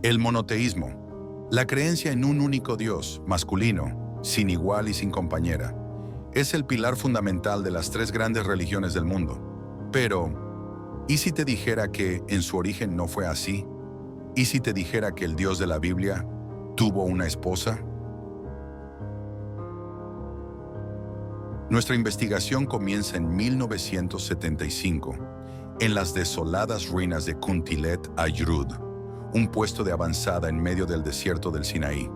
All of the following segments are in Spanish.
El monoteísmo, la creencia en un único Dios, masculino, sin igual y sin compañera, es el pilar fundamental de las tres grandes religiones del mundo. Pero, ¿y si te dijera que en su origen no fue así? ¿Y si te dijera que el Dios de la Biblia tuvo una esposa? Nuestra investigación comienza en 1975, en las desoladas ruinas de Kuntilet Ajrud, un puesto de avanzada en medio del desierto del Sinaí.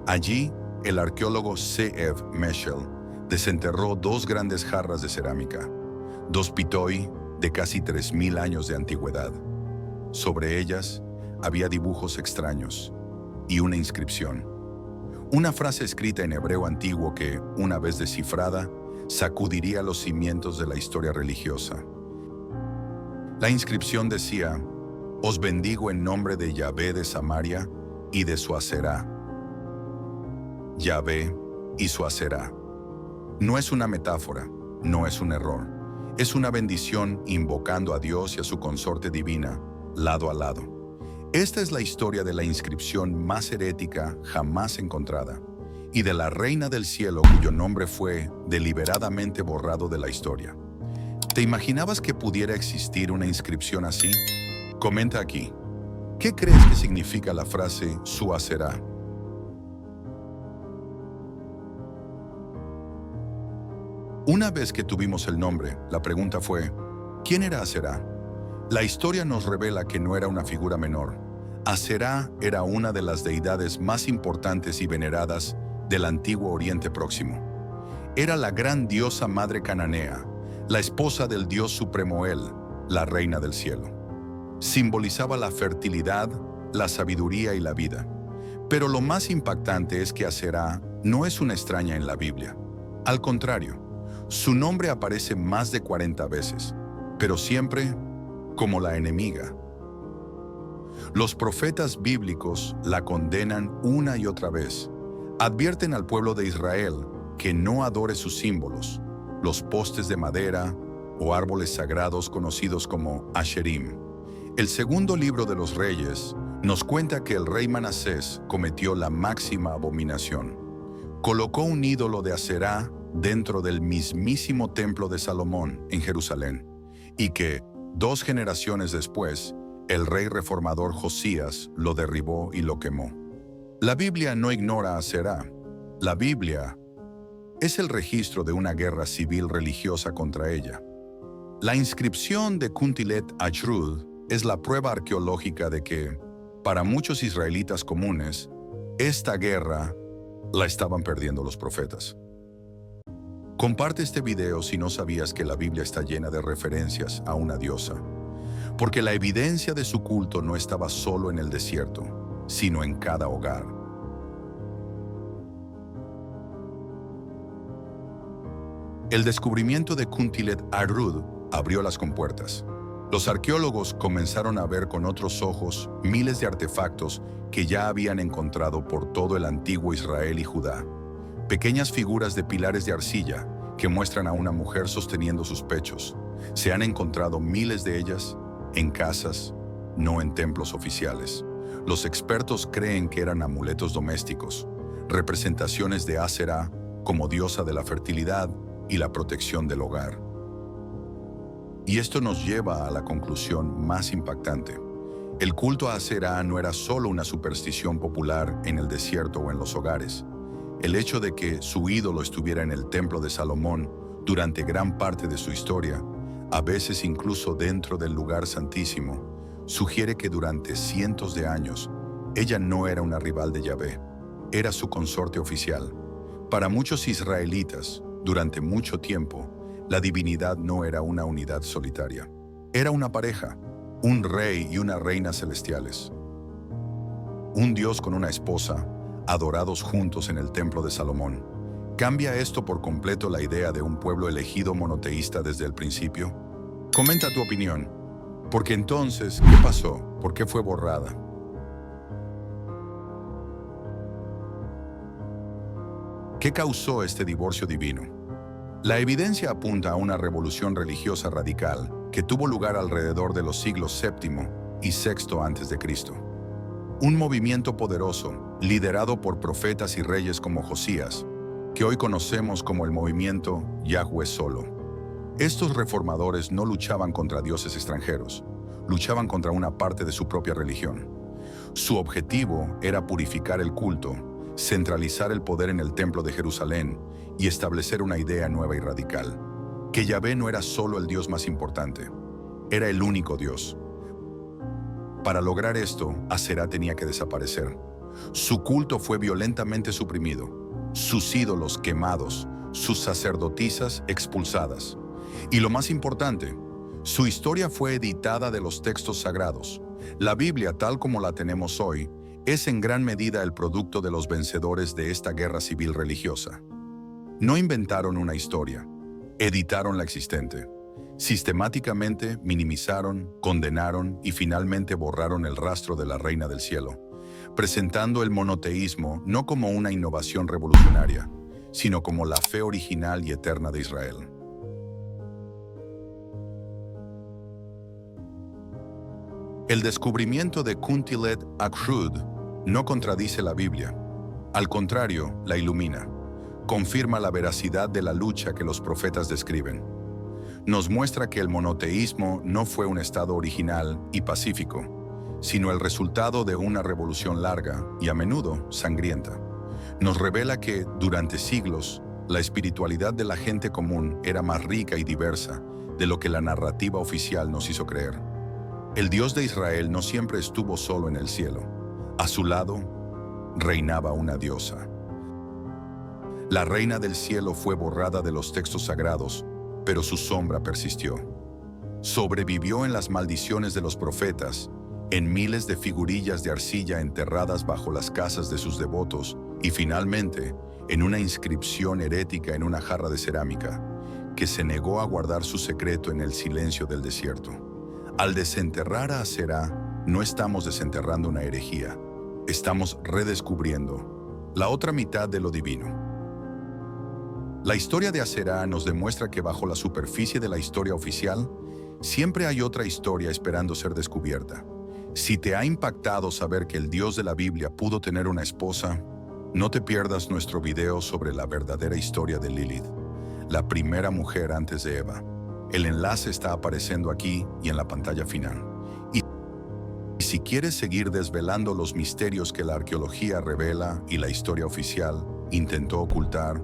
Allí, el arqueólogo C.F. Meshel desenterró dos grandes jarras de cerámica, dos pitoi de casi 3.000 años de antigüedad. Sobre ellas había dibujos extraños y una inscripción. Una frase escrita en hebreo antiguo que, una vez descifrada, sacudiría los cimientos de la historia religiosa. La inscripción decía: «Os bendigo en nombre de Yahvé de Samaria y de su Aserá». Yahvé y su Aserá. No es una metáfora, no es un error. Es una bendición invocando a Dios y a su consorte divina, lado a lado. Esta es la historia de la inscripción más herética jamás encontrada, y de la Reina del Cielo cuyo nombre fue deliberadamente borrado de la historia. ¿Te imaginabas que pudiera existir una inscripción así? Comenta aquí. ¿Qué crees que significa la frase «su Aserá»? Una vez que tuvimos el nombre, la pregunta fue: ¿quién era Aserá? La historia nos revela que no era una figura menor. Aserá era una de las deidades más importantes y veneradas del antiguo Oriente Próximo. Era la gran diosa madre cananea, la esposa del dios supremo El, la reina del cielo. Simbolizaba la fertilidad, la sabiduría y la vida. Pero lo más impactante es que Aserá no es una extraña en la Biblia. Al contrario, su nombre aparece más de 40 veces, pero siempre como la enemiga. Los profetas bíblicos la condenan una y otra vez. Advierten al pueblo de Israel que no adore sus símbolos, los postes de madera o árboles sagrados conocidos como Asherim. El segundo libro de los Reyes nos cuenta que el rey Manasés cometió la máxima abominación. Colocó un ídolo de Aserá dentro del mismísimo templo de Salomón en Jerusalén, y que, 2 generaciones después, el rey reformador Josías lo derribó y lo quemó. La Biblia no ignora a Aserá. La Biblia es el registro de una guerra civil religiosa contra ella. La inscripción de Kuntilet Ajrud es la prueba arqueológica de que, para muchos israelitas comunes, esta guerra la estaban perdiendo los profetas. Comparte este video si no sabías que la Biblia está llena de referencias a una diosa, porque la evidencia de su culto no estaba solo en el desierto, sino en cada hogar. El descubrimiento de Kuntilet Ajrud abrió las compuertas. Los arqueólogos comenzaron a ver con otros ojos miles de artefactos que ya habían encontrado por todo el antiguo Israel y Judá. Pequeñas figuras de pilares de arcilla que muestran a una mujer sosteniendo sus pechos. Se han encontrado miles de ellas en casas, no en templos oficiales. Los expertos creen que eran amuletos domésticos, representaciones de Aserá como diosa de la fertilidad y la protección del hogar. Y esto nos lleva a la conclusión más impactante. El culto a Aserá no era solo una superstición popular en el desierto o en los hogares. El hecho de que su ídolo estuviera en el templo de Salomón durante gran parte de su historia, a veces incluso dentro del lugar santísimo, sugiere que durante cientos de años, ella no era una rival de Yahvé, era su consorte oficial. Para muchos israelitas, durante mucho tiempo, la divinidad no era una unidad solitaria. Era una pareja, un rey y una reina celestiales. Un dios con una esposa, adorados juntos en el templo de Salomón. ¿Cambia esto por completo la idea de un pueblo elegido monoteísta desde el principio? Comenta tu opinión, porque entonces, ¿qué pasó? ¿Por qué fue borrada? ¿Qué causó este divorcio divino? La evidencia apunta a una revolución religiosa radical que tuvo lugar alrededor de los siglos VII y VI a.C. Un movimiento poderoso, liderado por profetas y reyes como Josías, que hoy conocemos como el movimiento Yahweh Solo. Estos reformadores no luchaban contra dioses extranjeros, luchaban contra una parte de su propia religión. Su objetivo era purificar el culto, centralizar el poder en el Templo de Jerusalén y establecer una idea nueva y radical, que Yahvé no era solo el Dios más importante, era el único Dios. Para lograr esto, Aserá tenía que desaparecer. Su culto fue violentamente suprimido, sus ídolos quemados, sus sacerdotisas expulsadas. Y lo más importante, su historia fue editada de los textos sagrados. La Biblia, tal como la tenemos hoy, es en gran medida el producto de los vencedores de esta guerra civil religiosa. No inventaron una historia, editaron la existente. Sistemáticamente minimizaron, condenaron y finalmente borraron el rastro de la Reina del Cielo, presentando el monoteísmo no como una innovación revolucionaria, sino como la fe original y eterna de Israel. El descubrimiento de Kuntilet Akrud no contradice la Biblia. Al contrario, la ilumina. Confirma la veracidad de la lucha que los profetas describen. Nos muestra que el monoteísmo no fue un estado original y pacífico, sino el resultado de una revolución larga y a menudo sangrienta. Nos revela que, durante siglos, la espiritualidad de la gente común era más rica y diversa de lo que la narrativa oficial nos hizo creer. El Dios de Israel no siempre estuvo solo en el cielo. A su lado, reinaba una diosa. La reina del cielo fue borrada de los textos sagrados, pero su sombra persistió. Sobrevivió en las maldiciones de los profetas, en miles de figurillas de arcilla enterradas bajo las casas de sus devotos y finalmente en una inscripción herética en una jarra de cerámica que se negó a guardar su secreto en el silencio del desierto. Al desenterrar a Aserá, no estamos desenterrando una herejía, estamos redescubriendo la otra mitad de lo divino. La historia de Aserá nos demuestra que bajo la superficie de la historia oficial, siempre hay otra historia esperando ser descubierta. Si te ha impactado saber que el Dios de la Biblia pudo tener una esposa, no te pierdas nuestro video sobre la verdadera historia de Lilith, la primera mujer antes de Eva. El enlace está apareciendo aquí y en la pantalla final. Y si quieres seguir desvelando los misterios que la arqueología revela y la historia oficial intentó ocultar,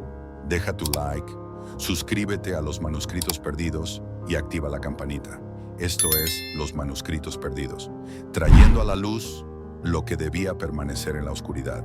deja tu like, suscríbete a Los Manuscritos Perdidos y activa la campanita. Esto es Los Manuscritos Perdidos, trayendo a la luz lo que debía permanecer en la oscuridad.